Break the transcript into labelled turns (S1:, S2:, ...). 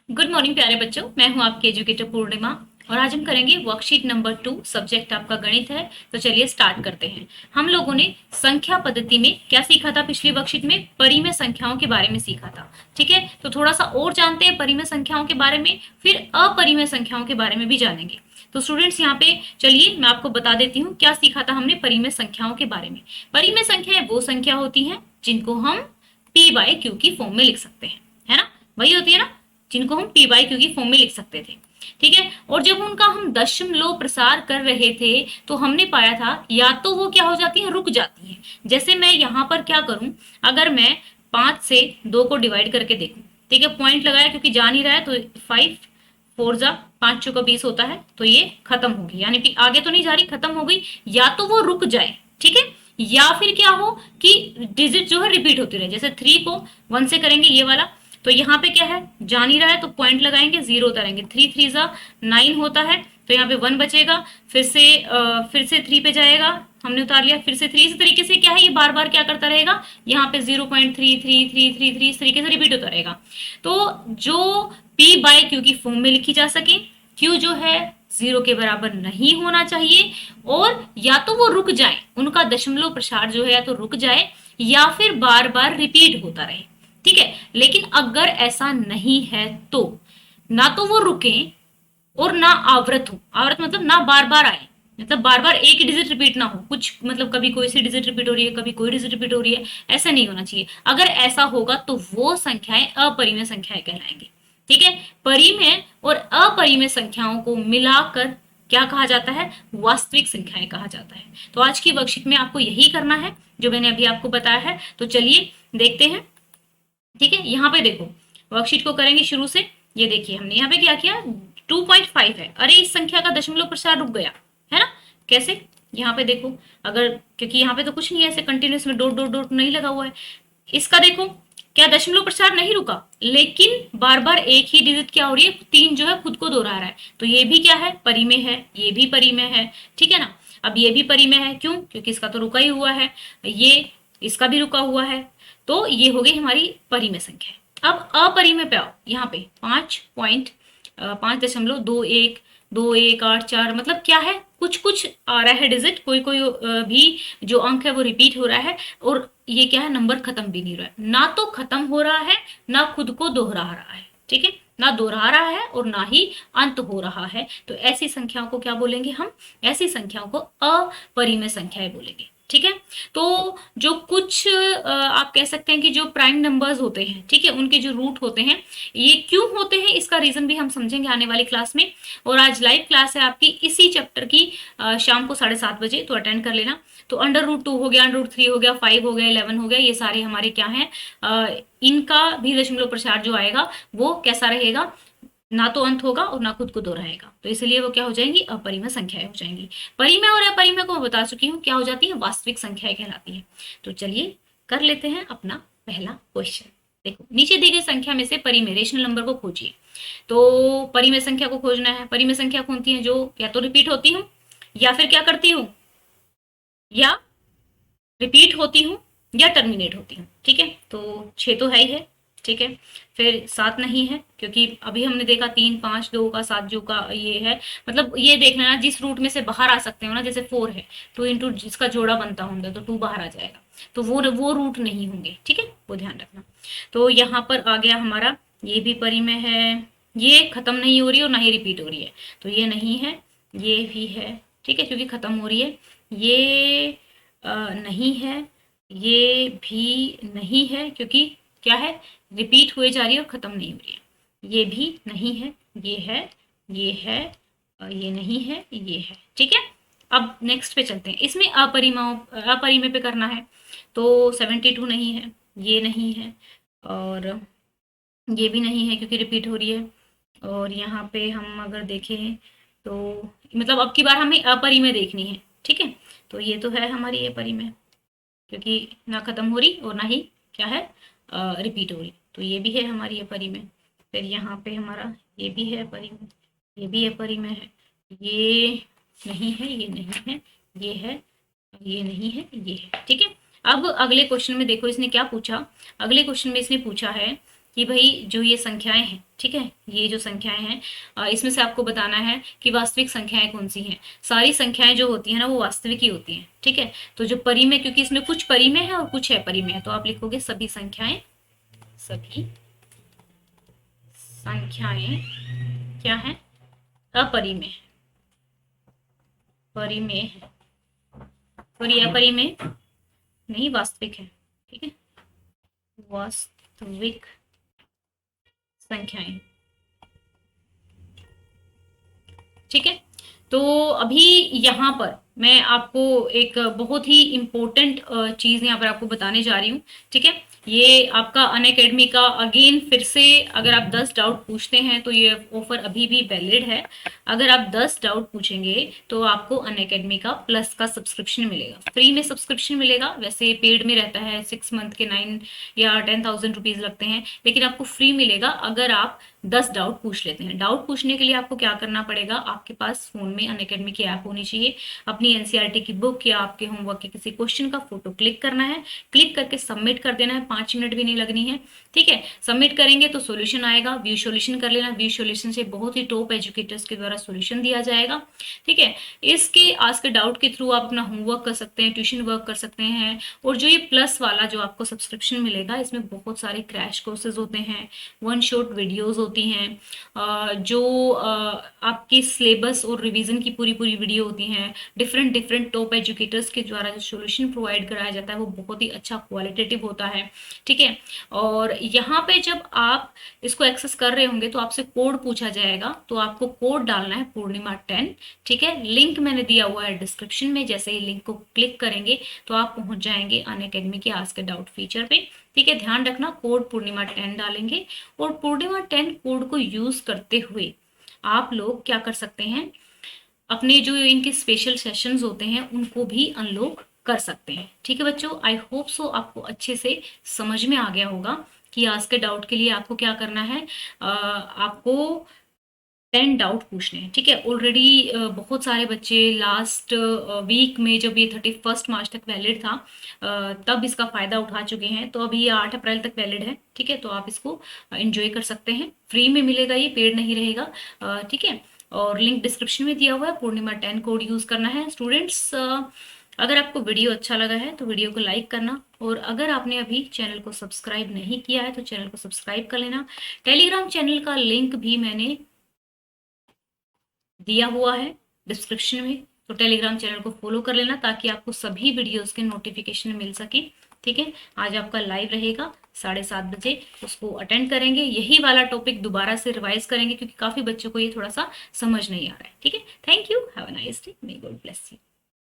S1: Good morning प्यारे बच्चों, मैं हूं आपकी एजुकेटर पूर्णिमा। और आज हम करेंगे वर्कशीट नंबर 2। सब्जेक्ट आपका गणित है। तो चलिए स्टार्ट करते हैं। हम लोगों ने संख्या पद्धति में क्या सीखा था? पिछली वर्कशीट में परिमेय संख्याओं के बारे में सीखा था। ठीक है, तो थोड़ा सा और जानते हैं परिमेय संख्याओं के बारे में, फिर अपरिमेय संख्याओं के बारे में भी जानेंगे। तो स्टूडेंट्स यहाँ पे चलिए मैं आपको बता देती हूँ क्या सीखा था हमने परिमेय संख्याओं के बारे में। परिमेय संख्याएं वो संख्या होती हैं जिनको हम पी बाय क्यू की फॉर्म में लिख सकते हैं, है ना? वही होती है ना, जिनको हम पी बाई क्यू की फॉर्म में लिख सकते थे। ठीक है, और जब उनका हम दशमलव प्रसार कर रहे थे तो हमने पाया था या तो वो क्या हो जाती है, रुक जाती है। जैसे मैं यहाँ पर क्या करूं, अगर मैं 5 से 2 को डिवाइड करके देखूं, ठीक है, पॉइंट लगाया क्योंकि जा नहीं रहा है, तो 5 4 जा 5 चौका 20 होता है, तो ये खत्म होगी, यानी कि आगे तो नहीं जा रही, खत्म हो गई। या तो वो रुक जाए, ठीक है, या फिर क्या हो कि डिजिट जो है रिपीट होती रहे। जैसे 3 को 1 से करेंगे ये वाला, तो यहाँ पे क्या है, जा नहीं रहा है, तो पॉइंट लगाएंगे, 0 उतारेंगे, 3 3 जा 9 होता है, तो यहाँ पे 1 बचेगा। फिर से 3 पे जाएगा, हमने उतार लिया, फिर से 3। इस तरीके से क्या है, ये बार बार क्या करता रहेगा, यहाँ पे 0.3333 इस तरीके से रिपीट होता रहेगा। तो जो पी बाय क्यू की फॉर्म में लिखी जा सके, क्यू जो है 0 के बराबर नहीं होना चाहिए, और या तो वो रुक जाए, उनका दशमलव प्रसार जो है या तो रुक जाए या फिर बार बार रिपीट होता रहे। ठीक है, लेकिन अगर ऐसा नहीं है तो ना तो वो रुके और ना आवृत हो। आवृत मतलब ना बार बार आए, मतलब बार बार एक ही डिजिट रिपीट ना हो, कुछ मतलब कभी कोई सी डिजिट रिपीट हो रही है, कभी कोई डिजिट रिपीट हो रही है, ऐसा नहीं होना चाहिए। अगर ऐसा होगा तो वो संख्याएं अपरिमेय संख्याएं कहलाएंगी। ठीक है, परिमेय और अपरिमेय संख्याओं को मिलाकर क्या कहा जाता है, वास्तविक संख्याएं कहा जाता है। तो आज की वर्कशीट में आपको यही करना है जो मैंने अभी आपको बताया है। तो चलिए देखते हैं। ठीक है, यहाँ पे देखो, वर्कशीट को करेंगे शुरू से। ये देखिए हमने यहाँ पे क्या किया, 2.5 है, अरे इस संख्या का दशमलव प्रसार रुक गया, है ना? कैसे? यहाँ पे देखो, अगर क्योंकि यहाँ पे तो कुछ नहीं है, ऐसे कंटिन्यूस में डॉट डॉट डॉट नहीं लगा हुआ है। इसका देखो, क्या दशमलव प्रसार नहीं रुका, लेकिन बार बार एक ही डिजिट क्या हो रही है, 3 जो है खुद को दोहरा रहा है, तो ये भी क्या है, परिमेय है, ये भी परिमेय है। ठीक है ना? अब ये भी परिमेय है, क्यों? क्योंकि इसका तो रुका ही हुआ है, ये इसका भी रुका हुआ है, तो ये हो गई हमारी परिमेय संख्या। अब अपरिमेय पे आओ, यहाँ पे 5.5.21 मतलब क्या है, कुछ कुछ आ रहा है डिजिट, कोई कोई भी जो अंक है वो रिपीट हो रहा है, और ये क्या है, नंबर खत्म भी नहीं हो रहा है, ना तो खत्म हो रहा है ना खुद को दोहरा रहा है। ठीक है, ना दोहरा रहा है और ना ही अंत हो रहा है, तो ऐसी संख्याओं को क्या बोलेंगे हम, ऐसी संख्याओं को अपरिमेय संख्याएं बोलेंगे। ठीक है, तो जो कुछ आप कह सकते हैं कि जो प्राइम नंबर्स होते हैं, ठीक है, उनके जो रूट होते हैं, ये क्यों होते हैं इसका रीजन भी हम समझेंगे आने वाली क्लास में। और आज लाइव क्लास है आपकी इसी चैप्टर की, शाम को 7:30 बजे, तो अटेंड कर लेना। तो √2 हो गया, √3 हो गया, 5 हो गया, 11 हो गया, ये सारे हमारे क्या हैं, इनका भी दशमलव प्रसार जो आएगा वो कैसा रहेगा, ना तो अंत होगा और ना खुद को दोहराएगा, तो इसलिए वो क्या हो जाएंगी, अपरिमेय संख्याएं हो जाएंगी। परिमेय और अपरिमेय को मैं बता चुकी हूँ क्या हो जाती है, वास्तविक संख्याएं कहलाती है। तो चलिए कर लेते हैं अपना पहला क्वेश्चन। देखो, नीचे दी गई संख्या में से परिमेय रेशनल नंबर को खोजिए। तो परिमेय संख्या को खोजना है। परिमेय संख्या कौन सी है, जो या तो रिपीट होती हूँ या फिर क्या करती हूँ, या रिपीट होती हूँ या टर्मिनेट होती हूँ। ठीक है, तो 6 तो है ही है। ठीक है, फिर 7 नहीं है, क्योंकि अभी हमने देखा 3 5 2 का 7 जो का ये है, मतलब ये देखना ना, जिस रूट में से बाहर आ सकते हो ना, जैसे 4 है, 2 इंटू जिसका जोड़ा बनता होगा तो 2 बाहर आ जाएगा, तो वो रूट नहीं होंगे। ठीक है, वो ध्यान रखना। तो यहाँ पर आ गया हमारा, ये भी परिमेय है, ये खत्म नहीं हो रही और ना ही रिपीट हो रही है, तो ये नहीं है, ये भी है। ठीक है, क्योंकि खत्म हो रही है। ये नहीं है, ये भी नहीं है, क्योंकि क्या है, रिपीट हुए जा रही है और खत्म नहीं हो रही है। ये भी नहीं है, ये है, ये है, ये नहीं है, ये है। ठीक है, अब नेक्स्ट पे चलते हैं। इसमें अपरिमेय पे करना है, तो 72 नहीं है, ये नहीं है, और ये भी नहीं है क्योंकि रिपीट हो रही है। और यहाँ पे हम अगर देखें तो मतलब अब की बार हमें अपरिमेय देखनी है। ठीक है, तो ये तो है हमारी अपरिमेय, क्योंकि ना खत्म हो रही और ना ही क्या है, रिपीट हो रही, तो ये भी है हमारी अपरिमेय। फिर यहाँ पे हमारा ये भी है अपरिमेय, ये भी अपरिमेय है, ये नहीं है, ये नहीं है, ये है, ये नहीं है, ये है। ठीक है, अब अगले क्वेश्चन में देखो इसने क्या पूछा। अगले क्वेश्चन में इसने पूछा है कि भाई जो ये संख्याएं हैं, ठीक है, ये जो संख्याएं हैं इसमें से आपको बताना है कि वास्तविक संख्याएं कौन सी हैं। सारी संख्याएं जो होती है ना वो वास्तविक ही होती हैं, ठीक है। तो जो परिमेय, क्योंकि इसमें कुछ परिमेय है और कुछ अपरिमेय, तो आप लिखोगे सभी संख्याएं क्या है, अपरिमेय, परिमेय है, और ये अपरिमेय नहीं वास्तविक है, ठीक है, वास्तविक संख्याएं, ठीक है। तो अभी यहाँ पर मैं आपको एक बहुत ही इम्पोर्टेंट चीज यहाँ पर आपको बताने जा रही हूँ, ठीक है। ये आपका अनअकैडमी का अगेन फिर से, अगर आप 10 डाउट पूछते हैं तो ये ऑफर अभी भी वैलिड है। अगर आप 10 डाउट पूछेंगे तो आपको अनअकैडमी का प्लस का सब्सक्रिप्शन मिलेगा, फ्री में सब्सक्रिप्शन मिलेगा। वैसे पेड में रहता है 6 मंथ के 9 या 10,000 रुपीज लगते हैं, लेकिन आपको फ्री मिलेगा अगर आप 10 डाउट पूछ लेते हैं। डाउट पूछने के लिए आपको क्या करना पड़ेगा, आपके पास फोन में अनअकैडमी की ऐप होनी चाहिए, अपनी एनसीईआरटी की बुक या आपके होमवर्क के किसी क्वेश्चन का फोटो क्लिक करना है, क्लिक करके सबमिट कर देना है, 5 मिनट भी नहीं लगनी है, ठीक है। सबमिट करेंगे तो सॉल्यूशन आएगा, व्यू सॉल्यूशन कर लेना, व्यू सॉल्यूशन से बहुत ही टॉप एजुकेटर्स के द्वारा सॉल्यूशन दिया जाएगा, ठीक है। इसके आज के डाउट के थ्रू आप अपना होमवर्क कर सकते हैं, ट्यूशन वर्क कर सकते हैं। और जो ये प्लस वाला जो आपको सब्सक्रिप्शन मिलेगा, इसमें बहुत सारे क्रैश कोर्सेज होते हैं, वन शॉट वीडियोज होती हैं, जो आपकी सिलेबस और रिवीजन की पूरी पूरी वीडियो होती हैं, डिफरेंट टॉप एजुकेटर्स के द्वारा जो सॉल्यूशन प्रोवाइड कराया जाता है वो बहुत ही अच्छा क्वालिटेटिव होता है, ठीक है। और यहाँ पे जब आप इसको एक्सेस कर रहे होंगे तो आपसे कोड पूछा जाएगा, तो आपको कोड डालना है पूर्णिमा 10, ठीक है। लिंक मैंने दिया हुआ है डिस्क्रिप्शन में, जैसे ही लिंक को क्लिक करेंगे तो आप पहुंच जाएंगे अनअकैडमी के आस्क डाउट फीचर पे, ठीक है। ध्यान रखना कोड पूर्णिमा 10 डालेंगे, और पूर्णिमा 10 कोड को यूज करते हुए आप लोग क्या कर सकते हैं, अपने जो इनके स्पेशल सेशंस होते हैं उनको भी अनलॉक कर सकते हैं, ठीक है बच्चों। आई होप सो आपको अच्छे से समझ में आ गया होगा कि आज के डाउट के लिए आपको क्या करना है। आपको 10 डाउट पूछने हैं, ठीक है। ऑलरेडी बहुत सारे बच्चे लास्ट वीक में, जब ये 31 मार्च तक वैलिड था, तब इसका फायदा उठा चुके हैं। तो अभी ये 8 अप्रैल तक वैलिड है, ठीक है। तो आप इसको एंजॉय कर सकते हैं, फ्री में मिलेगा, ये पेड नहीं रहेगा, ठीक है। और लिंक डिस्क्रिप्शन में दिया हुआ है, पूर्णिमा 10 कोड यूज करना है स्टूडेंट्स। अगर आपको वीडियो अच्छा लगा है तो वीडियो को लाइक करना, और अगर आपने अभी चैनल को सब्सक्राइब नहीं किया है तो चैनल को सब्सक्राइब कर लेना। टेलीग्राम चैनल का लिंक भी मैंने दिया हुआ है डिस्क्रिप्शन में, तो टेलीग्राम चैनल को फॉलो कर लेना ताकि आपको सभी वीडियोस के नोटिफिकेशन मिल सके, ठीक है। आज आपका लाइव रहेगा 7:30 बजे, उसको अटेंड करेंगे, यही वाला टॉपिक दोबारा से रिवाइज करेंगे क्योंकि काफी बच्चों को ये थोड़ा सा समझ नहीं आ रहा है, ठीक है। Thank you, have a nice day, may God bless you.